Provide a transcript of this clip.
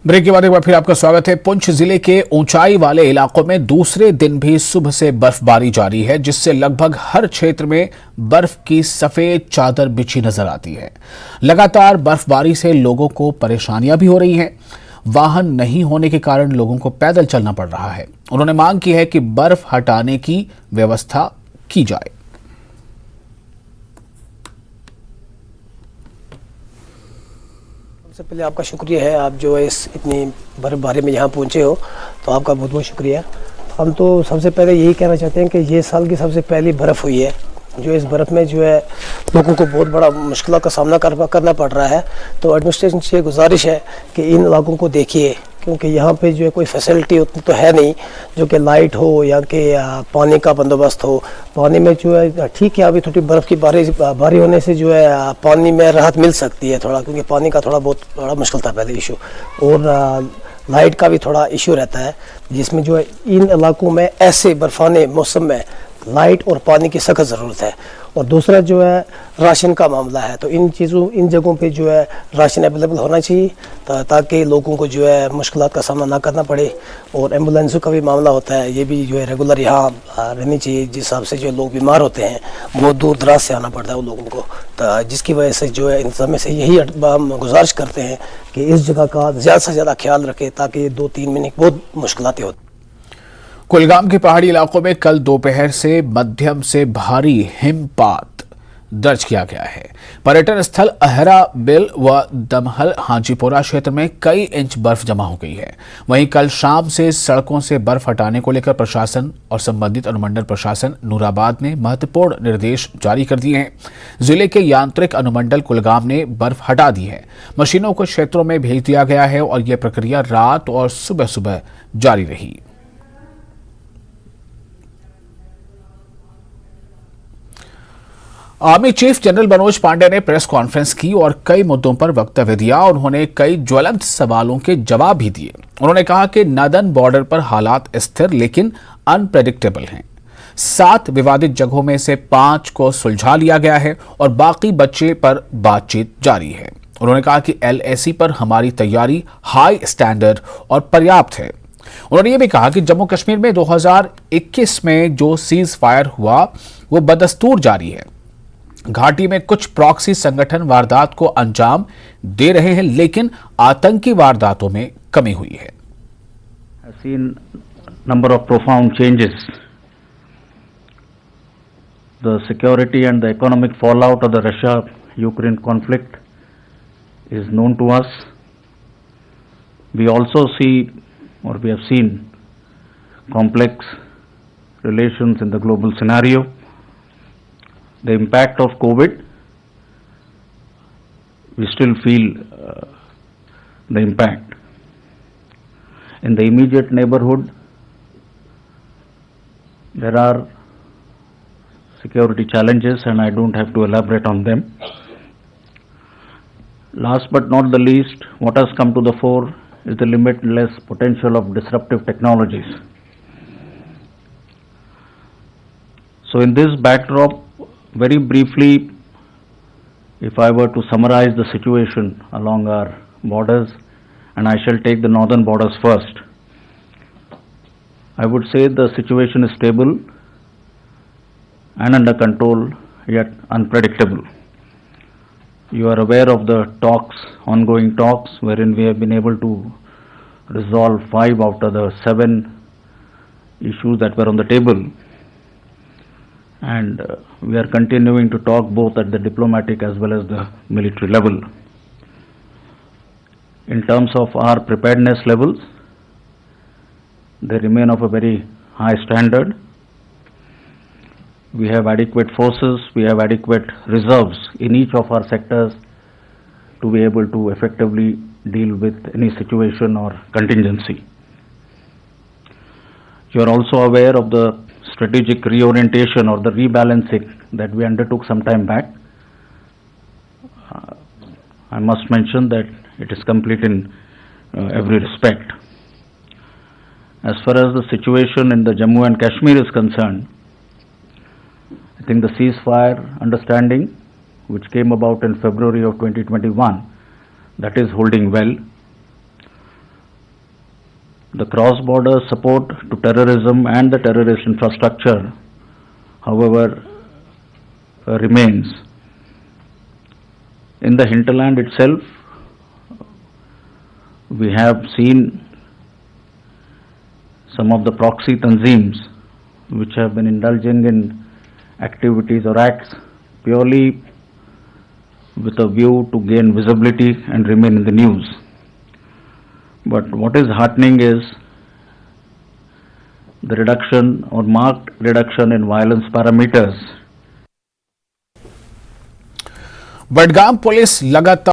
Break के बाद एक बार फिर आपका स्वागत है। पुंछ जिले के ऊंचाई वाले इलाकों में दूसरे दिन भी सुबह से बर्फबारी जारी है, जिससे लगभग हर क्षेत्र में बर्फ की सफेद चादर बिछी नजर आती है। लगातार बर्फबारी से लोगों को परेशानियां भी हो रही हैं। वाहन नहीं होने के कारण लोगों को पैदल चलना पड़ रहा है। उन्होंने मांग की है कि बर्फ हटाने की व्यवस्था की जाए। सबसे पहले आपका शुक्रिया है, आप जो है इस इतनी बर्फबारी में यहाँ पहुँचे हो, तो आपका बहुत बहुत शुक्रिया। हम तो सबसे पहले यही कहना चाहते हैं कि ये साल की सबसे पहली बर्फ़ हुई है, जो इस बर्फ़ में जो है लोगों को बहुत बड़ा मुश्किल का सामना करना पड़ रहा है। तो एडमिनिस्ट्रेशन से गुजारिश है कि इन इलाकों को देखिए, क्योंकि यहाँ पे जो है कोई फैसिलिटी उतनी तो है नहीं, जो कि लाइट हो या कि पानी का बंदोबस्त हो। पानी में जो है ठीक है, अभी थोड़ी बर्फ़ की भारी होने से जो है पानी में राहत मिल सकती है थोड़ा, क्योंकि पानी का थोड़ा बहुत बड़ा मुश्किल था पहले इशू, और लाइट का भी थोड़ा इशू रहता है, जिसमें जो है इन इलाकों में ऐसे बर्फाने मौसम में लाइट और पानी की सख्त ज़रूरत है। और दूसरा जो है राशन का मामला है, तो इन जगहों पे जो है राशन अवेलेबल होना चाहिए ताकि लोगों को जो है मुश्किलात का सामना ना करना पड़े। और एम्बुलेंसों का भी मामला होता है, ये भी जो है रेगुलर यहाँ रहनी चाहिए, जिस हिसाब से जो लोग बीमार होते हैं बहुत दूर दराज से आना पड़ता है उन लोगों को, तो जिसकी वजह से जो है इंतजाम से यही हम गुजारिश करते हैं कि इस जगह का ज़्यादा से ज़्यादा ख्याल रखें, ताकि 2-3 महीने बहुत मुश्किलातें होती। कुलगाम के पहाड़ी इलाकों में कल दोपहर से मध्यम से भारी हिमपात दर्ज किया गया है। पर्यटन स्थल अहरा बिल व दमहल हाजीपुरा क्षेत्र में कई इंच बर्फ जमा हो गई है। वहीं कल शाम से सड़कों से बर्फ हटाने को लेकर प्रशासन और संबंधित अनुमंडल प्रशासन नूराबाद ने महत्वपूर्ण निर्देश जारी कर दिए हैं। जिले के यांत्रिक अनुमंडल कुलगाम ने बर्फ हटा दी है। मशीनों को क्षेत्रों में भेज दिया गया है और यह प्रक्रिया रात और सुबह सुबह जारी रही। Army chief general Manoj Pande ने प्रेस कॉन्फ्रेंस की और कई मुद्दों पर वक्तव्य दिया। उन्होंने कई ज्वलंत सवालों के जवाब भी दिए। उन्होंने कहा कि नदन बॉर्डर पर हालात स्थिर लेकिन अनप्रेडिक्टेबल हैं। 7 विवादित जगहों में से 5 को सुलझा लिया गया है और बाकी बच्चे पर बातचीत जारी है। उन्होंने कहा कि LAC पर हमारी तैयारी हाई स्टैंडर्ड और पर्याप्त है। उन्होंने ये भी कहा कि जम्मू कश्मीर में 2021 में जो सीज फायर हुआ वो बदस्तूर जारी है। घाटी में कुछ प्रॉक्सी संगठन वारदात को अंजाम दे रहे हैं, लेकिन आतंकी वारदातों में कमी हुई है। I've seen number of profound changes. The security and the economic fallout of the Russia-Ukraine conflict is known to us. We also see, or we have seen, complex relations in the global scenario. The impact of COVID, we still feel the impact. In the immediate neighborhood, there are security challenges and I don't have to elaborate on them. Last but not the least, what has come to the fore is the limitless potential of disruptive technologies. So in this backdrop, very briefly, if I were to summarize the situation along our borders, and I shall take the northern borders first, I would say the situation is stable and under control, yet unpredictable. You are aware of the ongoing talks, wherein we have been able to resolve 5 out of the 7 issues that were on the table. And we are continuing to talk both at the diplomatic as well as the military level. In terms of our preparedness levels, they remain of a very high standard. We have adequate forces, we have adequate reserves in each of our sectors to be able to effectively deal with any situation or contingency. You are also aware of the strategic reorientation or the rebalancing that we undertook some time back. I must mention that it is complete in every respect. As far as the situation in the Jammu and Kashmir is concerned, I think the ceasefire understanding which came about in February of 2021, that is holding well. the cross-border support to terrorism and the terrorist infrastructure, however, remains. In the hinterland itself, we have seen some of the proxy tanzeems which have been indulging in activities or acts purely with a view to gain visibility and remain in the news. But what is heartening is the reduction or marked reduction in violence parameters. Budgam police लगातार